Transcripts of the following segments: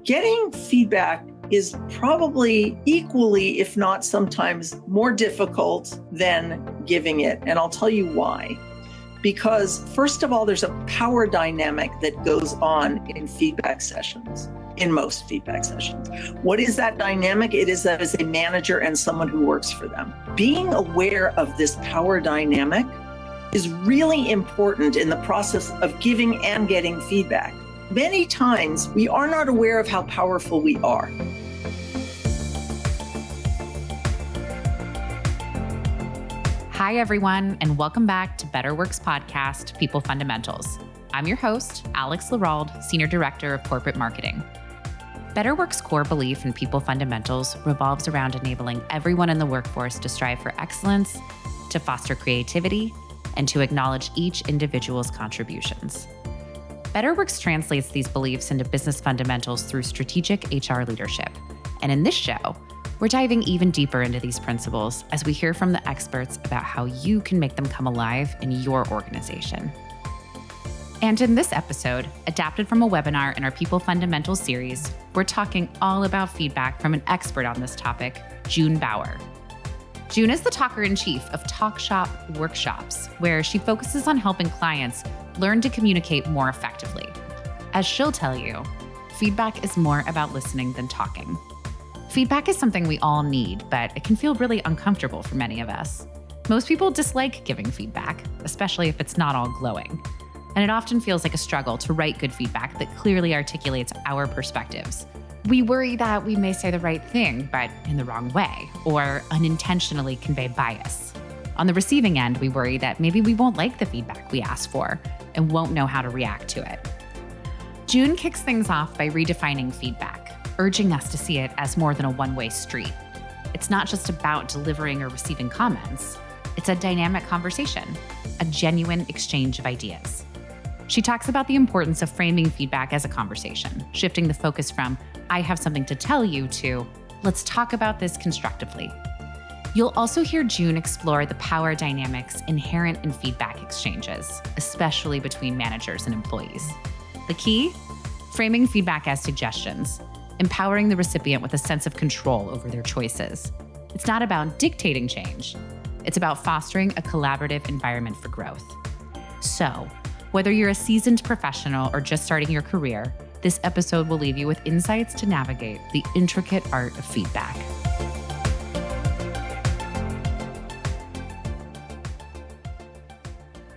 Getting feedback is probably equally, if not sometimes more difficult than giving it. And I'll tell you why. Because first of all, there's a power dynamic that goes on in feedback sessions, in most feedback sessions. What is that dynamic? It is that as a manager and someone who works for them. Being aware of this power dynamic is really important in the process of giving and getting feedback. Many times we are not aware of how powerful we are. Hi, everyone, and welcome back to Better Works Podcast, People Fundamentals. I'm your host, Alex Lerald, Senior Director of Corporate Marketing. Better Works' core belief in people fundamentals revolves around enabling everyone in the workforce to strive for excellence, to foster creativity, and to acknowledge each individual's contributions. Better Works translates these beliefs into business fundamentals through strategic HR leadership. And in this show, we're diving even deeper into these principles as we hear from the experts about how you can make them come alive in your organization. And in this episode, adapted from a webinar in our People Fundamentals series, we're talking all about feedback from an expert on this topic, June Bauer. June is the talker-in-chief of TalkShop Workshops, where she focuses on helping clients learn to communicate more effectively. As she'll tell you, feedback is more about listening than talking. Feedback is something we all need, but it can feel really uncomfortable for many of us. Most people dislike giving feedback, especially if it's not all glowing. And it often feels like a struggle to write good feedback that clearly articulates our perspectives. We worry that we may say the right thing, but in the wrong way, or unintentionally convey bias. On the receiving end, we worry that maybe we won't like the feedback we ask for and won't know how to react to it. June kicks things off by redefining feedback, urging us to see it as more than a one-way street. It's not just about delivering or receiving comments. It's a dynamic conversation, a genuine exchange of ideas. She talks about the importance of framing feedback as a conversation, shifting the focus from, I have something to tell you, to, let's talk about this constructively. You'll also hear June explore the power dynamics inherent in feedback exchanges, especially between managers and employees. The key? Framing feedback as suggestions, empowering the recipient with a sense of control over their choices. It's not about dictating change. It's about fostering a collaborative environment for growth. So, whether you're a seasoned professional or just starting your career, this episode will leave you with insights to navigate the intricate art of feedback.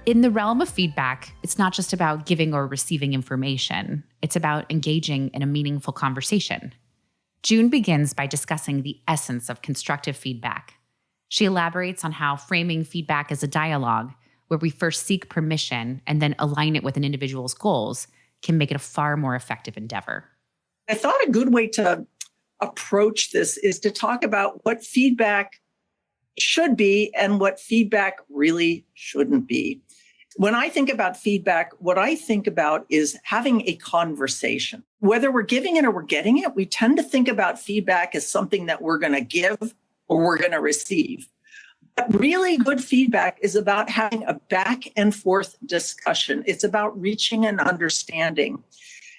In the realm of feedback, it's not just about giving or receiving information. It's about engaging in a meaningful conversation. June begins by discussing the essence of constructive feedback. She elaborates on how framing feedback as a dialogue, where we first seek permission and then align it with an individual's goals, can make it a far more effective endeavor. I thought a good way to approach this is to talk about what feedback should be and what feedback really shouldn't be. When I think about feedback, what I think about is having a conversation. Whether we're giving it or we're getting it, we tend to think about feedback as something that we're going to give or we're going to receive. But really good feedback is about having a back and forth discussion. It's about reaching an understanding.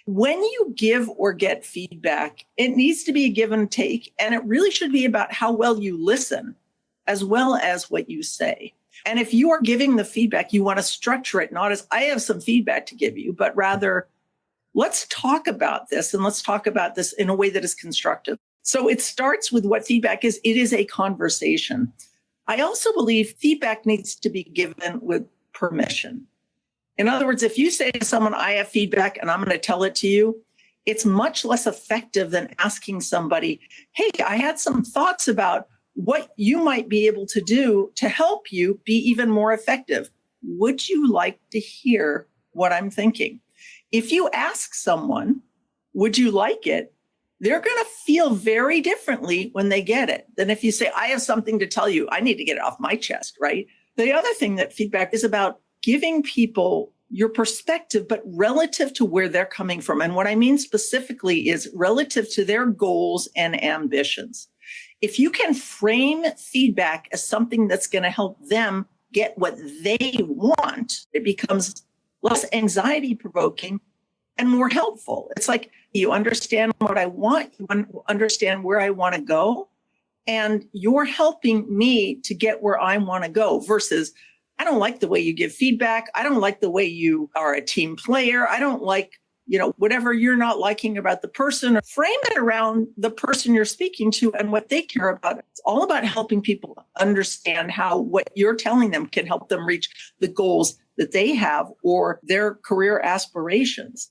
When you give or get feedback, it needs to be a give and take, and it really should be about how well you listen as well as what you say. And if you are giving the feedback, you want to structure it not as I have some feedback to give you, but rather let's talk about this and let's talk about this in a way that is constructive. So it starts with what feedback is. It is a conversation. I also believe feedback needs to be given with permission. In other words, if you say to someone, I have feedback and I'm going to tell it to you, it's much less effective than asking somebody, hey, I had some thoughts about what you might be able to do to help you be even more effective. Would you like to hear what I'm thinking? If you ask someone, would you like it? They're going to feel very differently when they get it than if you say, I have something to tell you. I need to get it off my chest, right? The other thing that feedback is about giving people your perspective, but relative to where they're coming from. And what I mean specifically is relative to their goals and ambitions. If you can frame feedback as something that's going to help them get what they want, it becomes less anxiety provoking and more helpful. It's like you understand what I want, you understand where I want to go, and you're helping me to get where I want to go versus I don't like the way you give feedback. I don't like the way you are a team player. I don't like, whatever you're not liking about the person, or frame it around the person you're speaking to and what they care about. It's all about helping people understand how what you're telling them can help them reach the goals that they have or their career aspirations.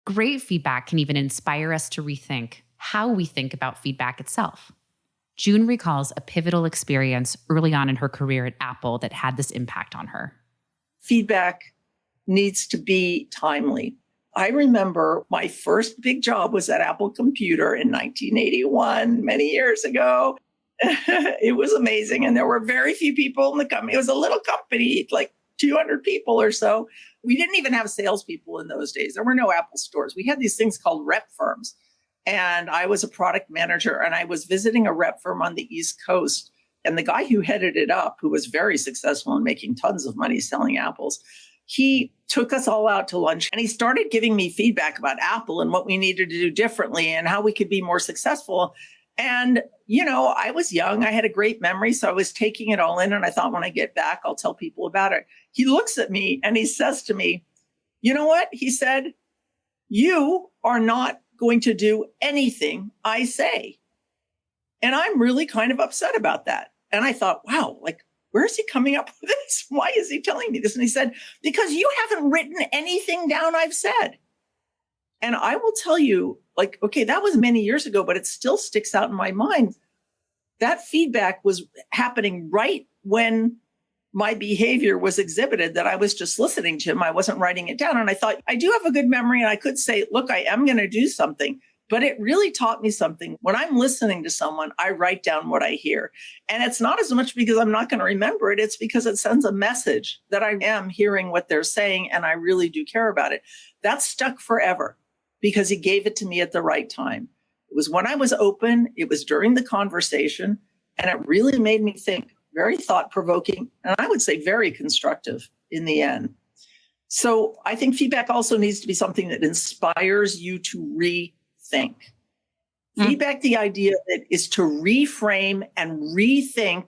Great feedback can even inspire us to rethink how we think about feedback itself. June recalls a pivotal experience early on in her career at Apple that had this impact on her. Feedback needs to be timely. I remember my first big job was at Apple Computer in 1981, many years ago. It was amazing. And there were very few people in the company. It was a little company, like 200 people or so. We didn't even have salespeople in those days. There were no Apple stores. We had these things called rep firms. And I was a product manager and I was visiting a rep firm on the East Coast. And the guy who headed it up, who was very successful in making tons of money selling apples, he took us all out to lunch and he started giving me feedback about Apple and what we needed to do differently and how we could be more successful. And, I was young. I had a great memory. So I was taking it all in. And I thought when I get back, I'll tell people about it. He looks at me and he says to me, you know what? He said, you are not going to do anything I say. And I'm really kind of upset about that. And I thought, wow, where is he coming up with this? Why is he telling me this? And he said, because you haven't written anything down I've said. And I will tell you, okay, that was many years ago, but it still sticks out in my mind. That feedback was happening right when my behavior was exhibited, that I was just listening to him. I wasn't writing it down. And I thought, I do have a good memory and I could say, look, I am going to do something. But it really taught me something. When I'm listening to someone, I write down what I hear. And it's not as much because I'm not going to remember it. It's because it sends a message that I am hearing what they're saying and I really do care about it. That stuck forever because he gave it to me at the right time. It was when I was open. It was during the conversation. And it really made me think. Very thought-provoking, and I would say very constructive in the end. So I think feedback also needs to be something that inspires you to rethink. Feedback, the idea that is to reframe and rethink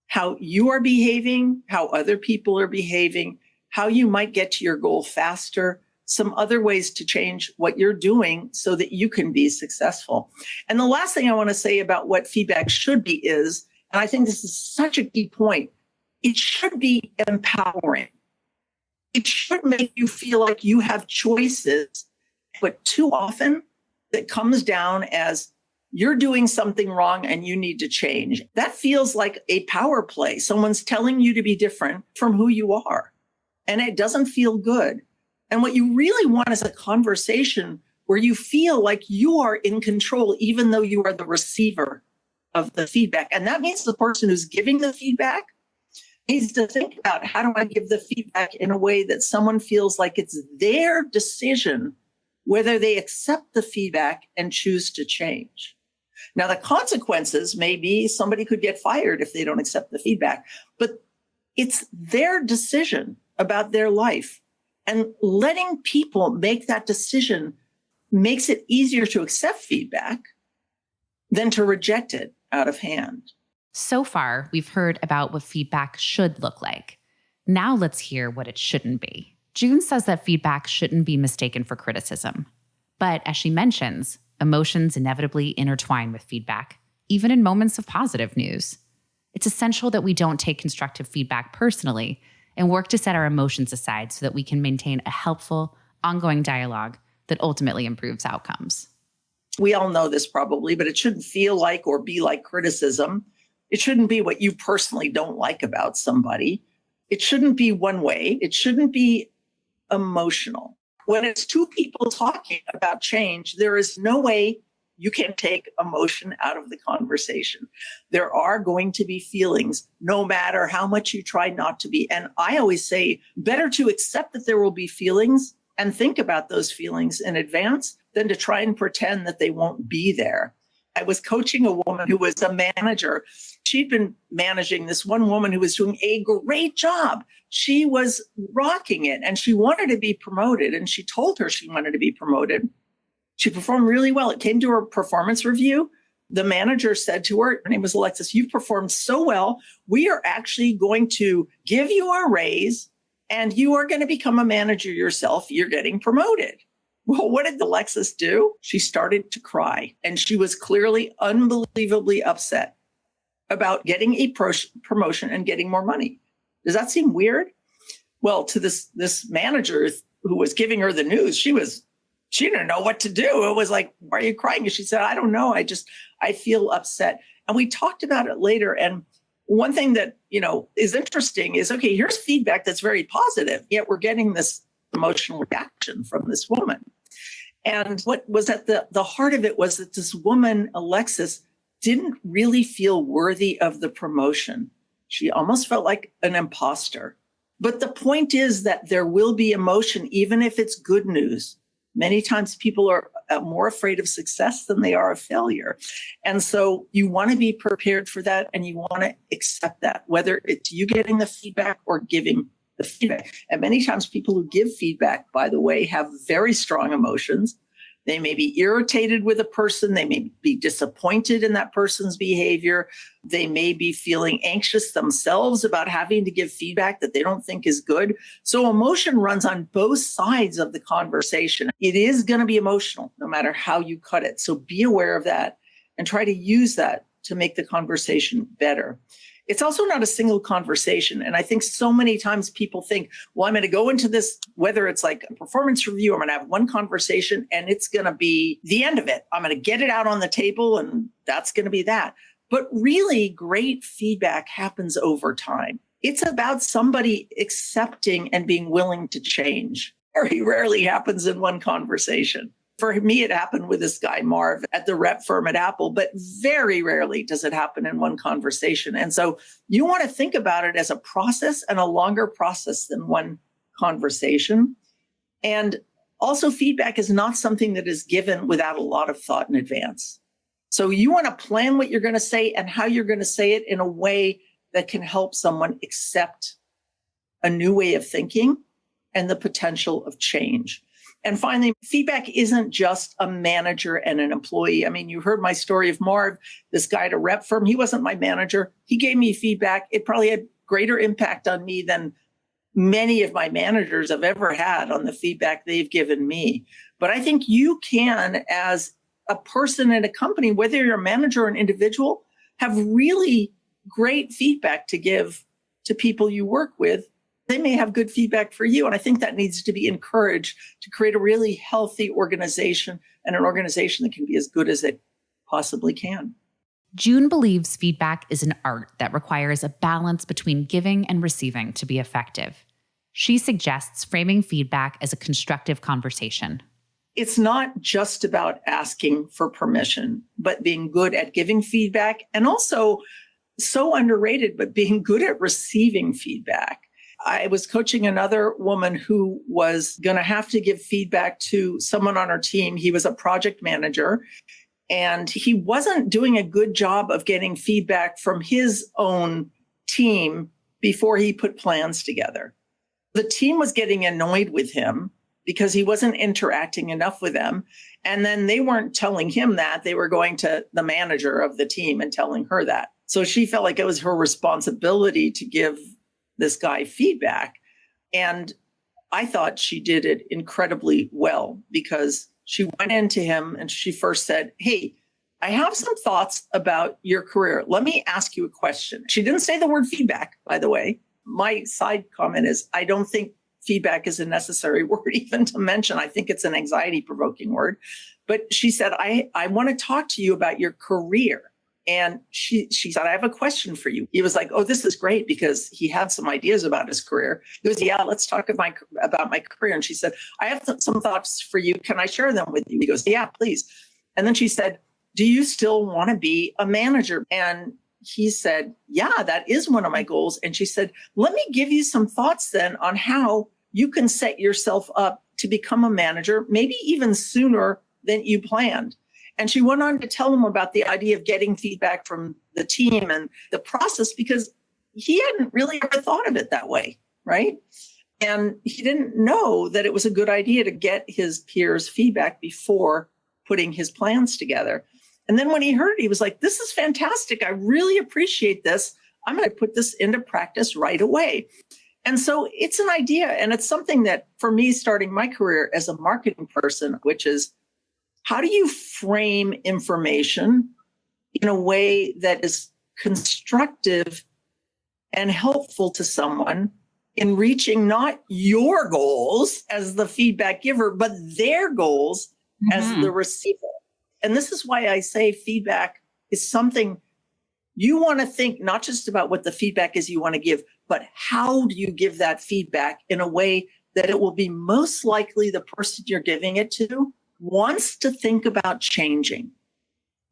how you are behaving, how other people are behaving, how you might get to your goal faster, some other ways to change what you're doing so that you can be successful. And the last thing I want to say about what feedback should be is, and I think this is such a key point, it should be empowering. It should make you feel like you have choices, but too often it comes down as you're doing something wrong and you need to change. That feels like a power play. Someone's telling you to be different from who you are, and it doesn't feel good. And what you really want is a conversation where you feel like you are in control, even though you are the receiver of the feedback. And that means the person who's giving the feedback needs to think about, how do I give the feedback in a way that someone feels like it's their decision whether they accept the feedback and choose to change. Now, the consequences may be somebody could get fired if they don't accept the feedback, but it's their decision about their life. And letting people make that decision makes it easier to accept feedback than to reject it out of hand. So far, we've heard about what feedback should look like. Now let's hear what it shouldn't be. June says that feedback shouldn't be mistaken for criticism. But as she mentions, emotions inevitably intertwine with feedback, even in moments of positive news. It's essential that we don't take constructive feedback personally and work to set our emotions aside so that we can maintain a helpful, ongoing dialogue that ultimately improves outcomes. We all know this probably, but it shouldn't feel like or be like criticism. It shouldn't be what you personally don't like about somebody. It shouldn't be one way. It shouldn't be emotional. When it's two people talking about change, there is no way you can take emotion out of the conversation. There are going to be feelings, no matter how much you try not to be. And I always say, better to accept that there will be feelings and think about those feelings in advance than to try and pretend that they won't be there. I was coaching a woman who was a manager. She'd been managing this one woman who was doing a great job. She was rocking it and she wanted to be promoted. And she told her she wanted to be promoted. She performed really well. It came to her performance review. The manager said to her name was Alexis, "You've performed so well. We are actually going to give you a raise and you are going to become a manager yourself. You're getting promoted." Well, what did Alexis do? She started to cry, and she was clearly unbelievably upset about getting a promotion and getting more money. Does that seem weird? Well, to this manager who was giving her the news, she didn't know what to do. It was like, "Why are you crying?" And she said, "I don't know. I feel upset." And we talked about it later. And one thing that, is interesting is, okay, here's feedback that's very positive, yet we're getting this emotional reaction from this woman. And what was at the heart of it was that this woman, Alexis, didn't really feel worthy of the promotion. She almost felt like an imposter. But the point is that there will be emotion, even if it's good news. Many times people are more afraid of success than they are of failure. And so you want to be prepared for that, and you want to accept that, whether it's you getting the feedback or giving the feedback. And many times people who give feedback, by the way, have very strong emotions. They may be irritated with a person. They may be disappointed in that person's behavior. They may be feeling anxious themselves about having to give feedback that they don't think is good. So emotion runs on both sides of the conversation. It is going to be emotional no matter how you cut it. So be aware of that and try to use that to make the conversation better. It's also not a single conversation. And I think so many times people think, well, I'm going to go into this, whether it's like a performance review, I'm going to have one conversation and it's going to be the end of it. I'm going to get it out on the table and that's going to be that. But really great feedback happens over time. It's about somebody accepting and being willing to change. Very rarely happens in one conversation. For me, it happened with this guy, Marv, at the rep firm at Apple, but very rarely does it happen in one conversation. And so you want to think about it as a process and a longer process than one conversation. And also feedback is not something that is given without a lot of thought in advance. So you want to plan what you're going to say and how you're going to say it in a way that can help someone accept a new way of thinking and the potential of change. And finally, feedback isn't just a manager and an employee. I mean, you heard my story of Marv, this guy at a rep firm. He wasn't my manager. He gave me feedback. It probably had greater impact on me than many of my managers have ever had on the feedback they've given me. But I think you can, as a person in a company, whether you're a manager or an individual, have really great feedback to give to people you work with. They may have good feedback for you. And I think that needs to be encouraged to create a really healthy organization and an organization that can be as good as it possibly can. June believes feedback is an art that requires a balance between giving and receiving to be effective. She suggests framing feedback as a constructive conversation. It's not just about asking for permission, but being good at giving feedback, and also so underrated, but being good at receiving feedback. I was coaching another woman who was going to have to give feedback to someone on her team. He was a project manager, and he wasn't doing a good job of getting feedback from his own team before he put plans together. The team was getting annoyed with him because he wasn't interacting enough with them. And then they weren't telling him that. They were going to the manager of the team and telling her that. So she felt like it was her responsibility to give this guy feedback. And I thought she did it incredibly well, because she went into him and she first said, "Hey, I have some thoughts about your career. Let me ask you a question." She didn't say the word feedback, by the way. My side comment is, I don't think feedback is a necessary word even to mention. I think it's an anxiety-provoking word. But she said, I want to talk to you about your career. And she said, "I have a question for you." He was like, "Oh, this is great," because he had some ideas about his career. He goes, "Yeah, let's talk about my career." And she said, "I have some thoughts for you. Can I share them with you?" He goes, "Yeah, please." And then she said, "Do you still want to be a manager?" And he said, "Yeah, that is one of my goals." And she said, "Let me give you some thoughts then on how you can set yourself up to become a manager, maybe even sooner than you planned." And she went on to tell him about the idea of getting feedback from the team and the process, because he hadn't really ever thought of it that way, right? And he didn't know that it was a good idea to get his peers' feedback before putting his plans together. And then when he heard it, he was like, this is fantastic. I really appreciate this. I'm going to put this into practice right away. And so it's an idea. And it's something that, for me, starting my career as a marketing person, which is, how do you frame information in a way that is constructive and helpful to someone in reaching not your goals as the feedback giver, but their goals as the receiver? And this is why I say feedback is something you want to think not just about what the feedback is you want to give, but how do you give that feedback in a way that it will be most likely the person you're giving it to wants to think about changing.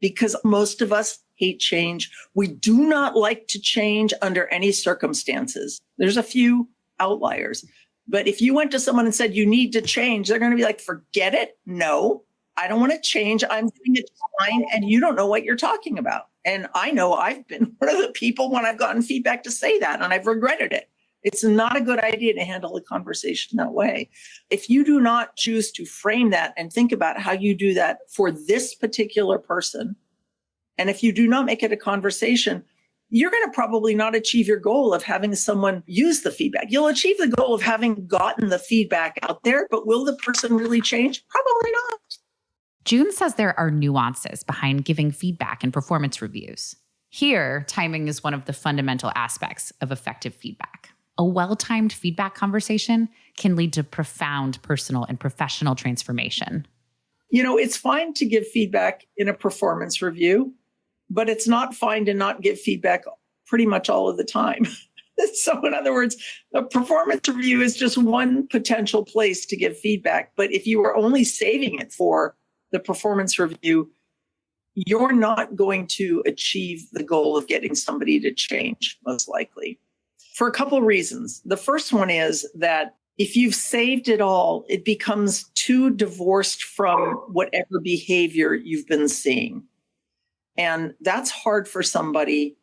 Because most of us hate change. We do not like to change under any circumstances. There's a few outliers. But if you went to someone and said, you need to change, they're going to be like, forget it. No, I don't want to change. I'm doing it fine. And you don't know what you're talking about. And I know I've been one of the people when I've gotten feedback to say that, and I've regretted it. It's not a good idea to handle a conversation that way. If you do not choose to frame that and think about how you do that for this particular person, and if you do not make it a conversation, you're going to probably not achieve your goal of having someone use the feedback. You'll achieve the goal of having gotten the feedback out there, but will the person really change? Probably not. June says there are nuances behind giving feedback in performance reviews. Here, timing is one of the fundamental aspects of effective feedback. A well-timed feedback conversation can lead to profound personal and professional transformation. You know, it's fine to give feedback in a performance review, but it's not fine to not give feedback pretty much all of the time. So in other words, a performance review is just one potential place to give feedback. But if you are only saving it for the performance review, you're not going to achieve the goal of getting somebody to change, most likely, for a couple of reasons. The first one is that if you've saved it all, it becomes too divorced from whatever behavior you've been seeing. And that's hard for somebody.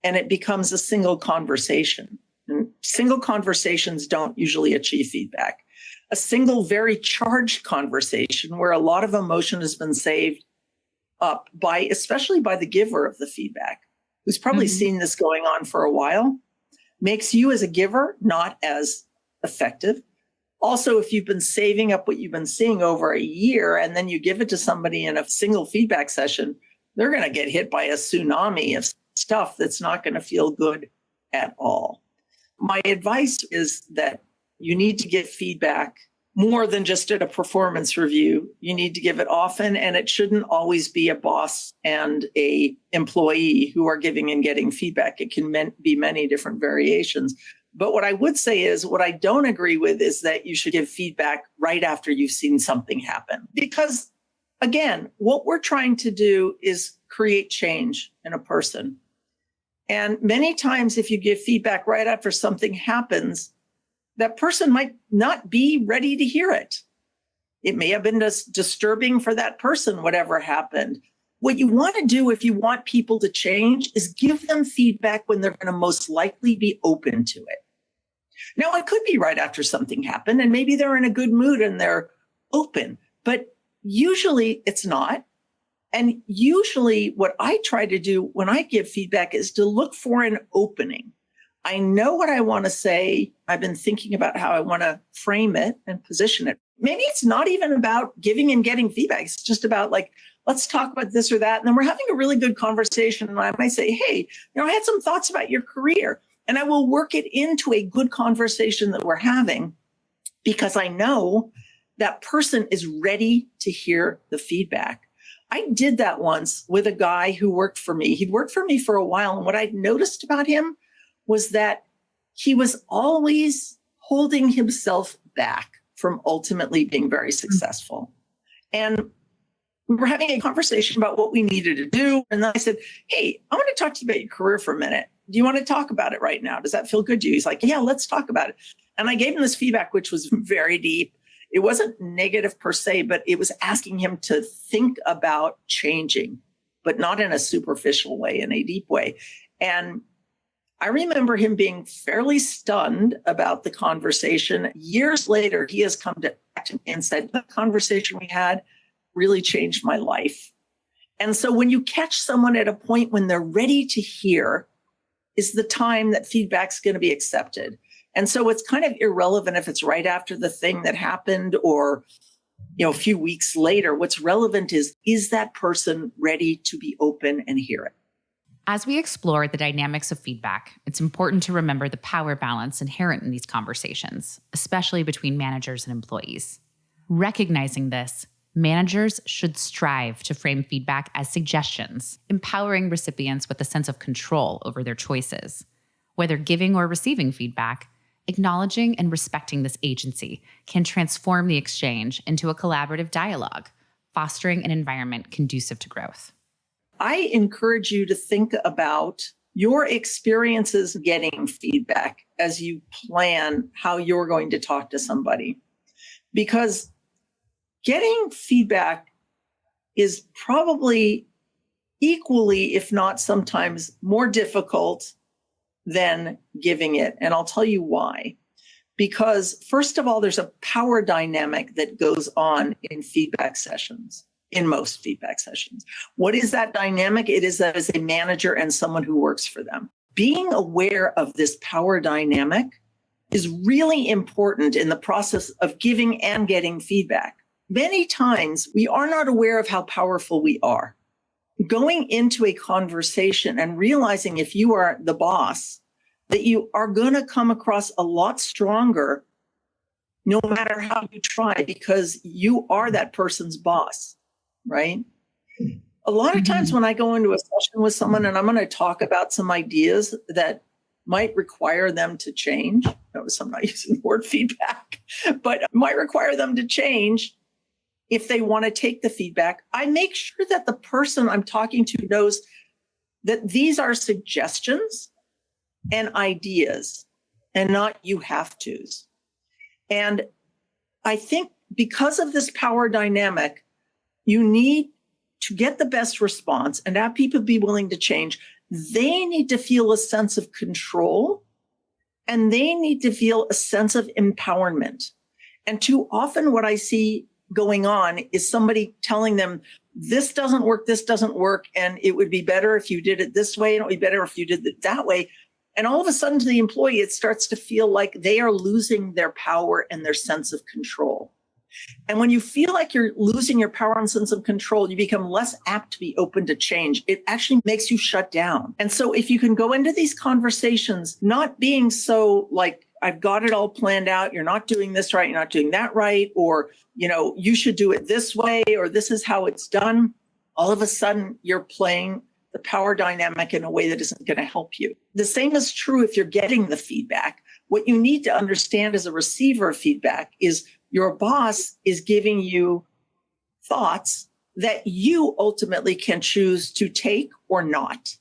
And it becomes a single conversation. And single conversations don't usually achieve feedback. A single, very charged conversation where a lot of emotion has been saved up by, especially by the giver of the feedback, who's probably seen this going on for a while, makes you as a giver not as effective. Also, if you've been saving up what you've been seeing over a year and then you give it to somebody in a single feedback session, they're going to get hit by a tsunami of stuff that's not going to feel good at all. My advice is that you need to give feedback more than just at a performance review. You need to give it often, and it shouldn't always be a boss and a employee who are giving and getting feedback. It can be many different variations. But what I would say is, what I don't agree with is that you should give feedback right after you've seen something happen. Because again, what we're trying to do is create change in a person. And many times if you give feedback right after something happens, that person might not be ready to hear it. It may have been disturbing for that person, whatever happened. What you want to do if you want people to change is give them feedback when they're going to most likely be open to it. Now, it could be right after something happened, and maybe they're in a good mood and they're open, but usually it's not. And usually what I try to do when I give feedback is to look for an opening. I know what I want to say. I've been thinking about how I want to frame it and position it. Maybe it's not even about giving and getting feedback. It's just about like, let's talk about this or that. And then we're having a really good conversation. And I might say, hey, I had some thoughts about your career. And I will work it into a good conversation that we're having because I know that person is ready to hear the feedback. I did that once with a guy who worked for me. He'd worked for me for a while. And what I'd noticed about him was that he was always holding himself back from ultimately being very successful. And we were having a conversation about what we needed to do. And then I said, hey, I want to talk to you about your career for a minute. Do you want to talk about it right now? Does that feel good to you? He's like, yeah, let's talk about it. And I gave him this feedback, which was very deep. it wasn't negative per se, but it was asking him to think about changing, but not in a superficial way, in a deep way. And I remember him being fairly stunned about the conversation. Years later, he has come back to me and said, the conversation we had really changed my life. And so when you catch someone at a point when they're ready to hear is the time that feedback's going to be accepted. And so it's kind of irrelevant if it's right after the thing that happened or, a few weeks later. What's relevant is that person ready to be open and hear it? As we explore the dynamics of feedback, it's important to remember the power balance inherent in these conversations, especially between managers and employees. Recognizing this, managers should strive to frame feedback as suggestions, empowering recipients with a sense of control over their choices. Whether giving or receiving feedback, acknowledging and respecting this agency can transform the exchange into a collaborative dialogue, fostering an environment conducive to growth. I encourage you to think about your experiences getting feedback as you plan how you're going to talk to somebody. Because getting feedback is probably equally, if not sometimes more difficult than giving it. And I'll tell you why. Because first of all, there's a power dynamic that goes on in feedback sessions, in most feedback sessions. What is that dynamic? It is that as a manager and someone who works for them. Being aware of this power dynamic is really important in the process of giving and getting feedback. Many times we are not aware of how powerful we are. Going into a conversation and realizing if you are the boss, that you are going to come across a lot stronger no matter how you try, because you are that person's boss, right? A lot of times when I go into a session with someone and I'm going to talk about some ideas that might require them to change, notice I'm not using the word feedback, but might require them to change. If they want to take the feedback, I make sure that the person I'm talking to knows that these are suggestions and ideas and not you have tos. And I think because of this power dynamic, you need to get the best response and have people be willing to change. They need to feel a sense of control and they need to feel a sense of empowerment. And too often what I see going on is somebody telling them, this doesn't work, and it would be better if you did it this way, and it would be better if you did it that way. And all of a sudden to the employee, it starts to feel like they are losing their power and their sense of control. And when you feel like you're losing your power and sense of control, you become less apt to be open to change. It actually makes you shut down. And so if you can go into these conversations, not being so like, I've got it all planned out. You're not doing this right. You're not doing that right. Or, you should do it this way, or this is how it's done. All of a sudden you're playing the power dynamic in a way that isn't going to help you. The same is true if you're getting the feedback. What you need to understand as a receiver of feedback is your boss is giving you thoughts that you ultimately can choose to take or not.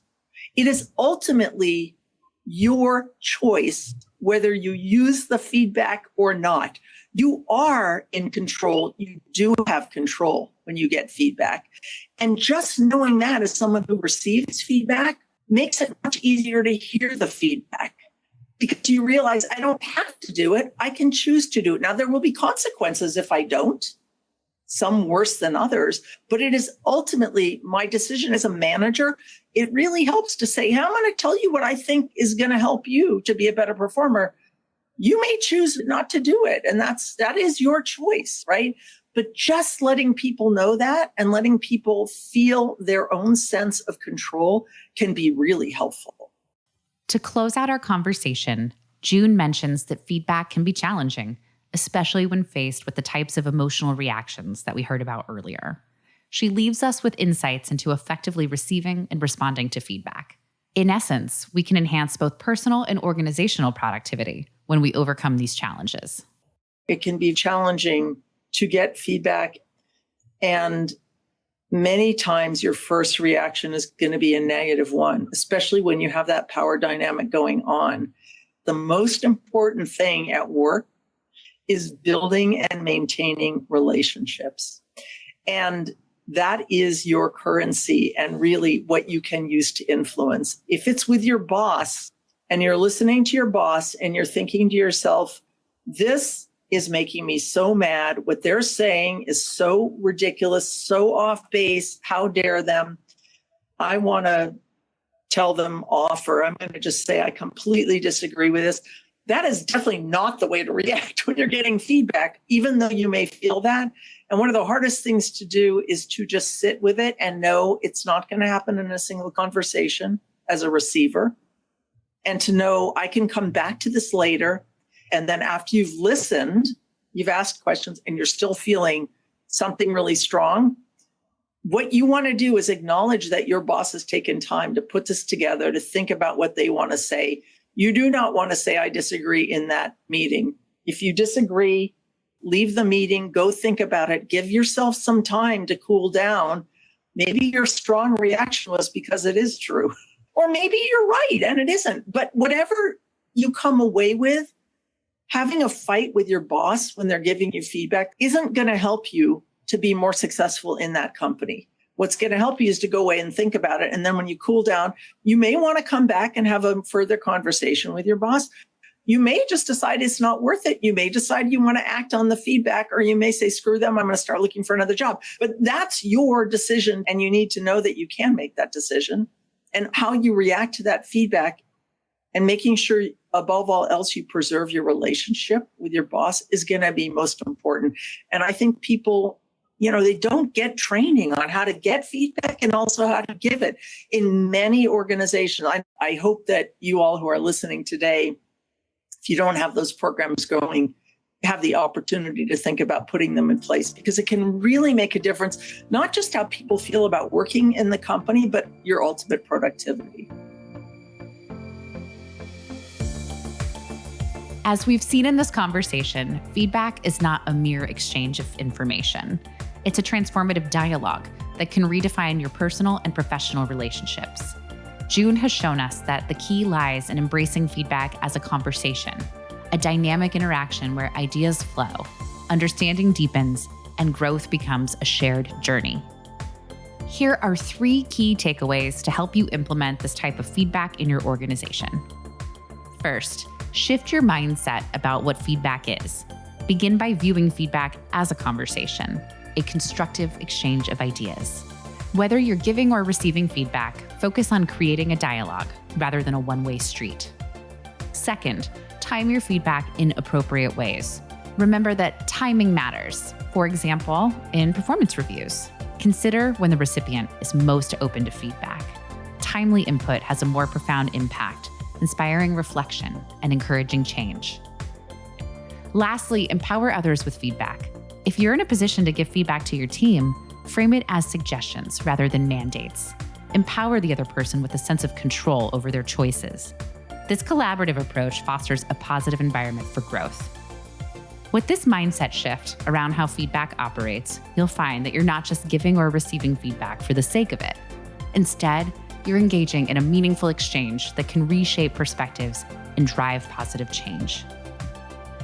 It is ultimately your choice whether you use the feedback or not. You are in control. You do have control when you get feedback. And just knowing that as someone who receives feedback makes it much easier to hear the feedback, because you realize I don't have to do it. I can choose to do it. Now, there will be consequences if I don't, some worse than others, but it is ultimately my decision as a manager. It really helps to say, hey, I'm going to tell you what I think is going to help you to be a better performer. You may choose not to do it, and that is your choice, right? But just letting people know that and letting people feel their own sense of control can be really helpful. To close out our conversation, June mentions that feedback can be challenging, especially when faced with the types of emotional reactions that we heard about earlier. She leaves us with insights into effectively receiving and responding to feedback. In essence, we can enhance both personal and organizational productivity when we overcome these challenges. It can be challenging to get feedback, and many times your first reaction is going to be a negative one, especially when you have that power dynamic going on. The most important thing at work is building and maintaining relationships. And that is your currency and really what you can use to influence. If it's with your boss and you're listening to your boss and you're thinking to yourself, this is making me so mad. What they're saying is so ridiculous, so off base. How dare them? I want to tell them off, or I'm going to just say I completely disagree with this. That is definitely not the way to react when you're getting feedback, even though you may feel that. And one of the hardest things to do is to just sit with it and know it's not going to happen in a single conversation as a receiver. And to know I can come back to this later. And then after you've listened, you've asked questions and you're still feeling something really strong. What you want to do is acknowledge that your boss has taken time to put this together, to think about what they want to say. You do not want to say, I disagree in that meeting. If you disagree, leave the meeting, go think about it, give yourself some time to cool down. Maybe your strong reaction was because it is true, or maybe you're right and it isn't. But whatever you come away with, having a fight with your boss when they're giving you feedback isn't going to help you to be more successful in that company. What's going to help you is to go away and think about it. And then when you cool down, you may want to come back and have a further conversation with your boss. You may just decide it's not worth it. You may decide you want to act on the feedback, or you may say, screw them, I'm going to start looking for another job. But that's your decision. And you need to know that you can make that decision, and how you react to that feedback, and making sure above all else, you preserve your relationship with your boss is going to be most important. And I think people, they don't get training on how to get feedback and also how to give it in many organizations. I hope that you all who are listening today, if you don't have those programs going, have the opportunity to think about putting them in place, because it can really make a difference, not just how people feel about working in the company, but your ultimate productivity. As we've seen in this conversation, feedback is not a mere exchange of information. It's a transformative dialogue that can redefine your personal and professional relationships. June has shown us that the key lies in embracing feedback as a conversation, a dynamic interaction where ideas flow, understanding deepens, and growth becomes a shared journey. Here are 3 key takeaways to help you implement this type of feedback in your organization. First, shift your mindset about what feedback is. Begin by viewing feedback as a conversation, a constructive exchange of ideas. Whether you're giving or receiving feedback, focus on creating a dialogue rather than a one-way street. Second, time your feedback in appropriate ways. Remember that timing matters. For example, in performance reviews, consider when the recipient is most open to feedback. Timely input has a more profound impact, inspiring reflection and encouraging change. Lastly, empower others with feedback. If you're in a position to give feedback to your team, frame it as suggestions rather than mandates. Empower the other person with a sense of control over their choices. This collaborative approach fosters a positive environment for growth. With this mindset shift around how feedback operates, you'll find that you're not just giving or receiving feedback for the sake of it. Instead, you're engaging in a meaningful exchange that can reshape perspectives and drive positive change.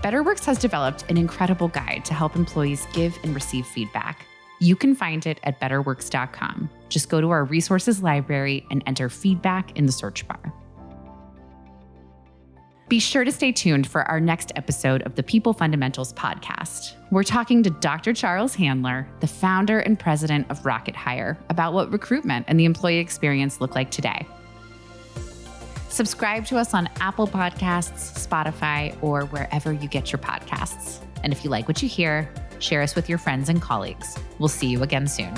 BetterWorks has developed an incredible guide to help employees give and receive feedback. You can find it at betterworks.com. Just go to our resources library and enter feedback in the search bar. Be sure to stay tuned for our next episode of the People Fundamentals podcast. We're talking to Dr. Charles Handler, the founder and president of Rocket Hire, about what recruitment and the employee experience look like today. Subscribe to us on Apple Podcasts, Spotify, or wherever you get your podcasts. And if you like what you hear, share us with your friends and colleagues. We'll see you again soon.